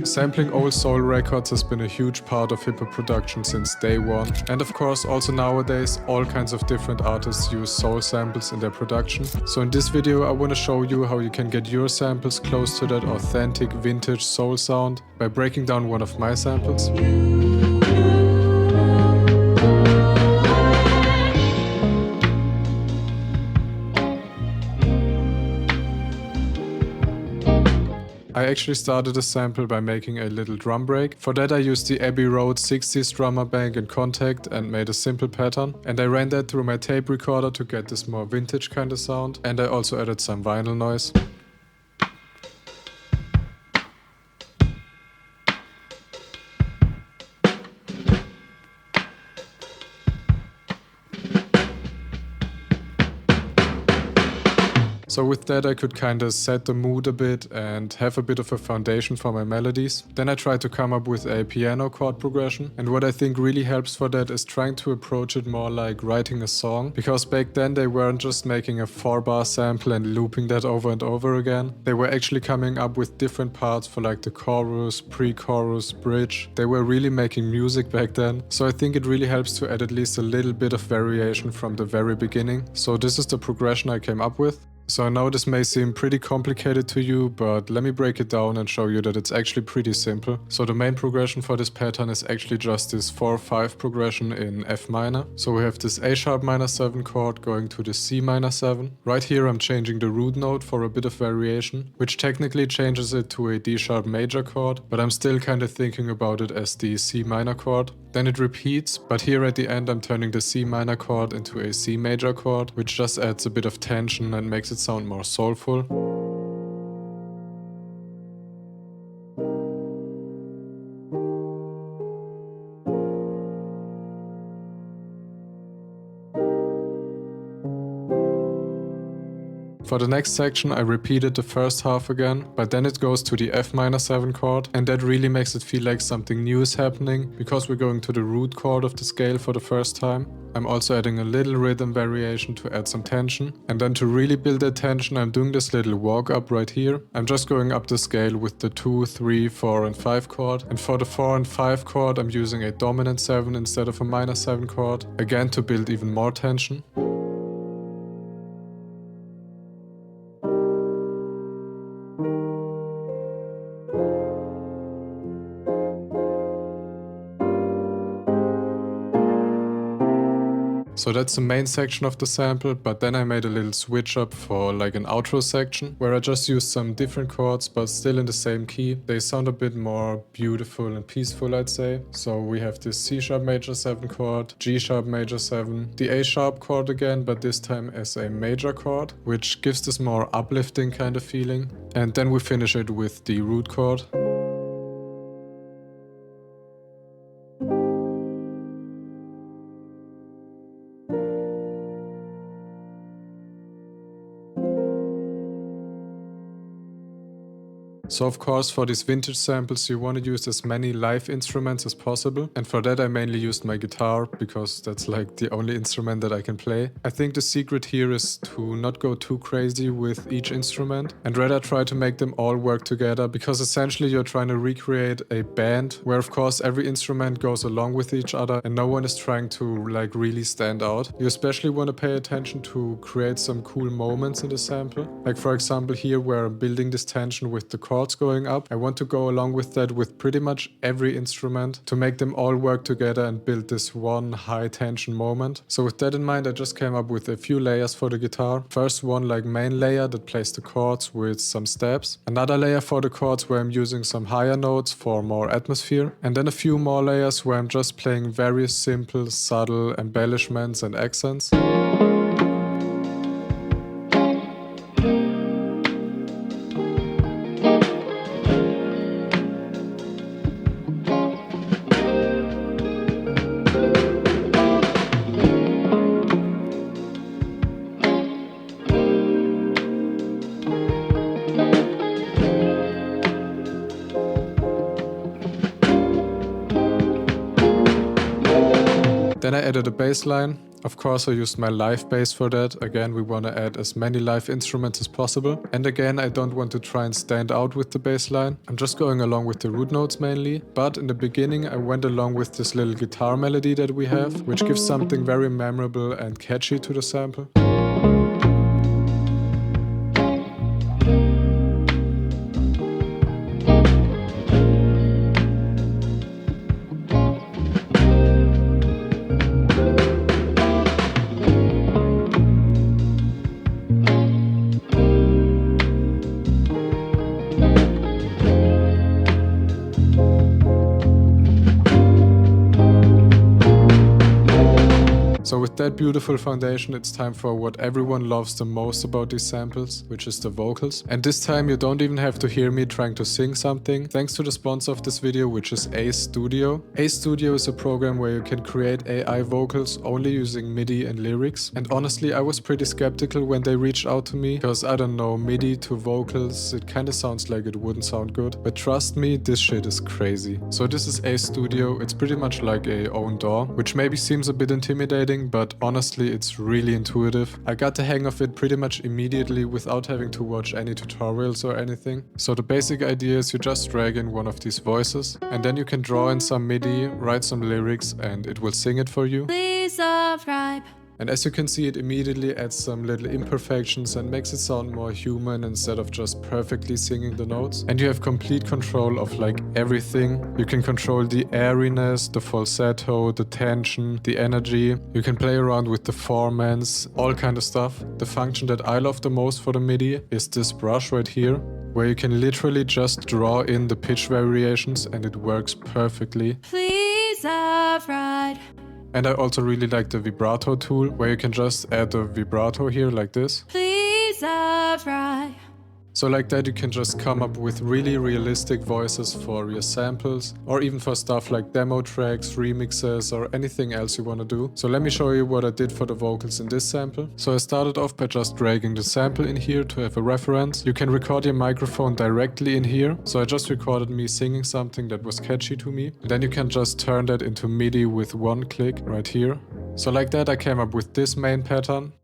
Sampling old soul records has been a huge part of hip-hop production since day one, and of course also nowadays all kinds of different artists use soul samples in their production. So in this video I want to show you how you can get your samples close to that authentic vintage soul sound by breaking down one of my samples. I actually started a sample by making a little drum break. For that I used the Abbey Road 60s drummer bank in Contact and made a simple pattern. And I ran that through my tape recorder to get this more vintage kind of sound. And I also added some vinyl noise. So with that I could kinda set the mood a bit and have a bit of a foundation for my melodies. Then I tried to come up with a piano chord progression, and what I think really helps for that is trying to approach it more like writing a song, because back then they weren't just making a 4-bar sample and looping that over and over again. They were actually coming up with different parts for like the chorus, pre-chorus, bridge. They were really making music back then, so I think it really helps to add at least a little bit of variation from the very beginning. So this is the progression I came up with. So I know this may seem pretty complicated to you, but let me break it down and show you that it's actually pretty simple. So the main progression for this pattern is actually just this 4-5 progression in F minor. So we have this A sharp minor 7 chord going to the C minor 7. Right here I'm changing the root note for a bit of variation, which technically changes it to a D sharp major chord, but I'm still kind of thinking about it as the C minor chord. Then it repeats, but here at the end I'm turning the C minor chord into a C major chord, which just adds a bit of tension and makes it sound more soulful. For the next section I repeated the first half again, but then it goes to the F minor 7 chord, and that really makes it feel like something new is happening, because we're going to the root chord of the scale for the first time. I'm also adding a little rhythm variation to add some tension, and then to really build that tension I'm doing this little walk up right here. I'm just going up the scale with the 2, 3, 4 and 5 chord, and for the 4 and 5 chord I'm using a dominant 7 instead of a minor 7 chord, again to build even more tension. So that's the main section of the sample, but then I made a little switch up for like an outro section where I just used some different chords but still in the same key. They sound a bit more beautiful and peaceful, I'd say. So we have this C sharp major 7 chord, G sharp major 7, the A sharp chord again, but this time as a major chord, which gives this more uplifting kind of feeling. And then we finish it with the root chord. So of course for these vintage samples you want to use as many live instruments as possible, and for that I mainly used my guitar because that's like the only instrument that I can play. I think the secret here is to not go too crazy with each instrument and rather try to make them all work together, because essentially you're trying to recreate a band where of course every instrument goes along with each other and no one is trying to like really stand out. You especially want to pay attention to create some cool moments in the sample. Like for example here where I'm building this tension with the chords going up, I want to go along with that with pretty much every instrument to make them all work together and build this one high tension moment. So with that in mind I just came up with a few layers for the guitar. First one like main layer that plays the chords with some steps. Another layer for the chords where I'm using some higher notes for more atmosphere. And then a few more layers where I'm just playing very simple, subtle embellishments and accents. Then I added a bass line. Of course I used my live bass for that. Again, we want to add as many live instruments as possible. And again, I don't want to try and stand out with the bass line. I'm just going along with the root notes mainly. But in the beginning I went along with this little guitar melody that we have, which gives something very memorable and catchy to the sample. So with that beautiful foundation, it's time for what everyone loves the most about these samples, which is the vocals. And this time you don't even have to hear me trying to sing something, thanks to the sponsor of this video, which is Ace Studio. Ace Studio is a program where you can create AI vocals only using MIDI and lyrics. And honestly, I was pretty skeptical when they reached out to me, because I don't know, MIDI to vocals, it kinda sounds like it wouldn't sound good. But trust me, this shit is crazy. So this is Ace Studio. It's pretty much like a own DAW, which maybe seems a bit intimidating, but honestly it's really intuitive. I got the hang of it pretty much immediately without having to watch any tutorials or anything. So the basic idea is you just drag in one of these voices and then you can draw in some MIDI, write some lyrics and it will sing it for you. Please subscribe. And as you can see, it immediately adds some little imperfections and makes it sound more human instead of just perfectly singing the notes. And you have complete control of like everything. You can control the airiness, the falsetto, the tension, the energy. You can play around with the formants, all kind of stuff. The function that I love the most for the MIDI is this brush right here, where you can literally just draw in the pitch variations and it works perfectly. Please subscribe. And I also really like the vibrato tool, where you can just add the vibrato here like this. Please subscribe. So like that you can just come up with really realistic voices for your samples, or even for stuff like demo tracks, remixes, or anything else you want to do. So let me show you what I did for the vocals in this sample. So I started off by just dragging the sample in here to have a reference. You can record your microphone directly in here. So I just recorded me singing something that was catchy to me. And then you can just turn that into MIDI with one click right here. So like that I came up with this main pattern.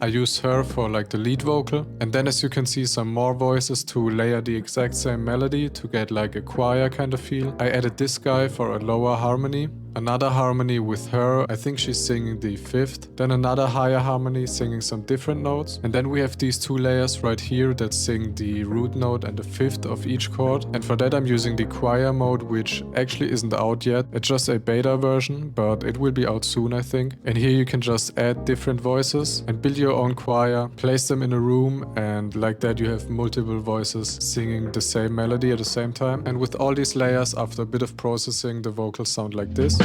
I use her for like the lead vocal, and then as you can see some more voices to layer the exact same melody to get like a choir kind of feel. I added this guy for a lower harmony, another harmony with her, I think she's singing the fifth, then another higher harmony singing some different notes, and then we have these two layers right here that sing the root note and the fifth of each chord. And for that I'm using the choir mode, which actually isn't out yet, it's just a beta version, but it will be out soon I think. And here you can just add different voices and build your own choir, place them in a room, and like that you have multiple voices singing the same melody at the same time. And with all these layers, after a bit of processing, the vocals sound like this.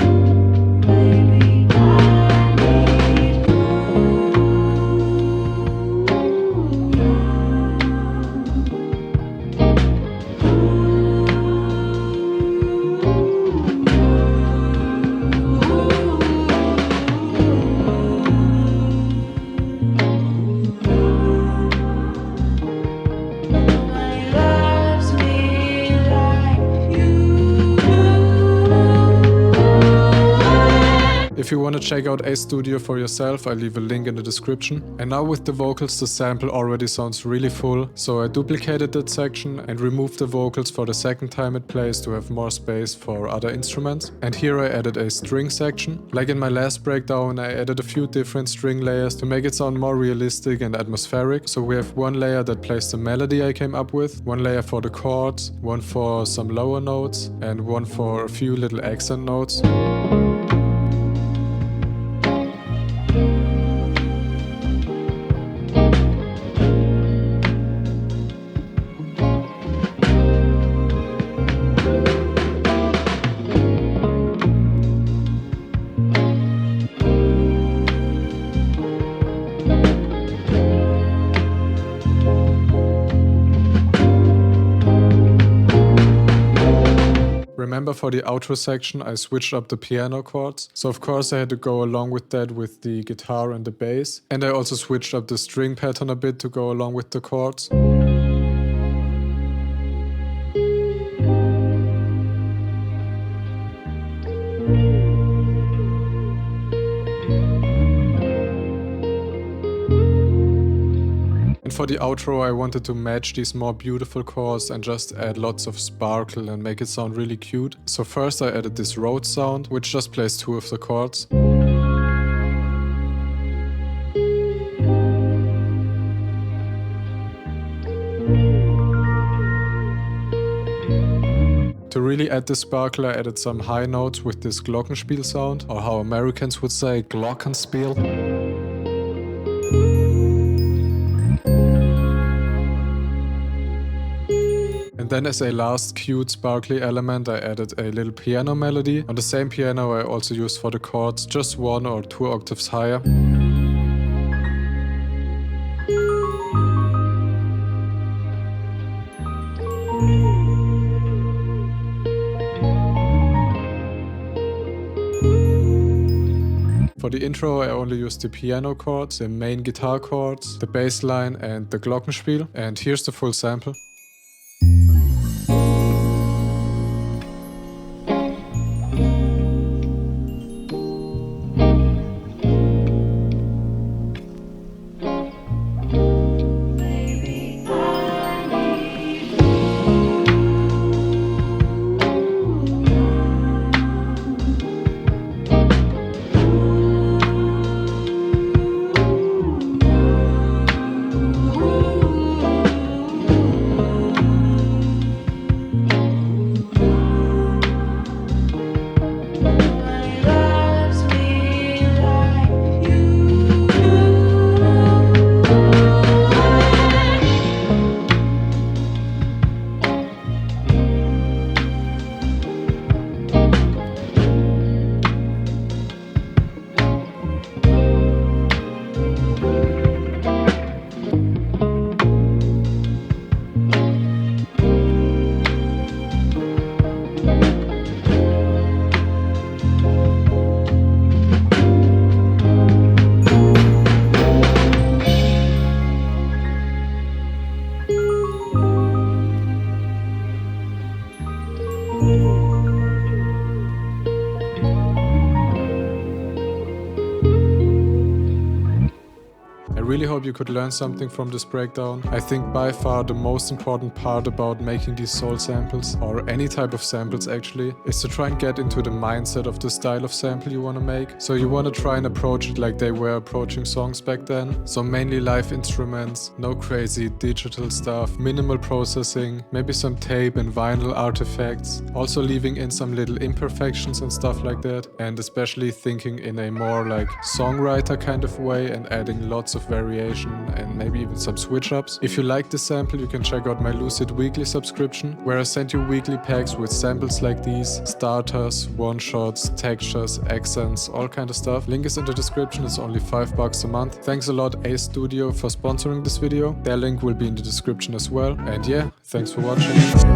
If you want to check out Ace Studio for yourself, I'll leave a link in the description. And now with the vocals, the sample already sounds really full, so I duplicated that section and removed the vocals for the second time it plays to have more space for other instruments. And here I added a string section. Like in my last breakdown, I added a few different string layers to make it sound more realistic and atmospheric. So we have one layer that plays the melody I came up with, one layer for the chords, one for some lower notes, and one for a few little accent notes. Remember, for the outro section I switched up the piano chords, so of course I had to go along with that with the guitar and the bass. And I also switched up the string pattern a bit to go along with the chords. for the outro I wanted to match these more beautiful chords and just add lots of sparkle and make it sound really cute. So first I added this Rhodes sound, which just plays 2 of the chords. To really add the sparkle, I added some high notes with this Glockenspiel sound, or how Americans would say, Glockenspiel. And then as a last cute sparkly element, I added a little piano melody. On the same piano I also used for the chords, just 1 or 2 octaves higher. For the intro I only used the piano chords, the main guitar chords, the bass line and the Glockenspiel. And here's the full sample. I really hope you could learn something from this breakdown. I think by far the most important part about making these soul samples, or any type of samples actually, is to try and get into the mindset of the style of sample you want to make. So you want to try and approach it like they were approaching songs back then. So mainly live instruments, no crazy digital stuff, minimal processing, maybe some tape and vinyl artifacts, also leaving in some little imperfections and stuff like that, and especially thinking in a more like songwriter kind of way and adding lots of variation and maybe even some switch ups. If you like this sample, you can check out my Lucid Weekly subscription, where I send you weekly packs with samples like these, starters, one-shots, textures, accents, all kind of stuff. Link is in the description. It's only $5 a month. Thanks a lot A Studio for sponsoring this video. Their link will be in the description as well. And yeah, thanks for watching.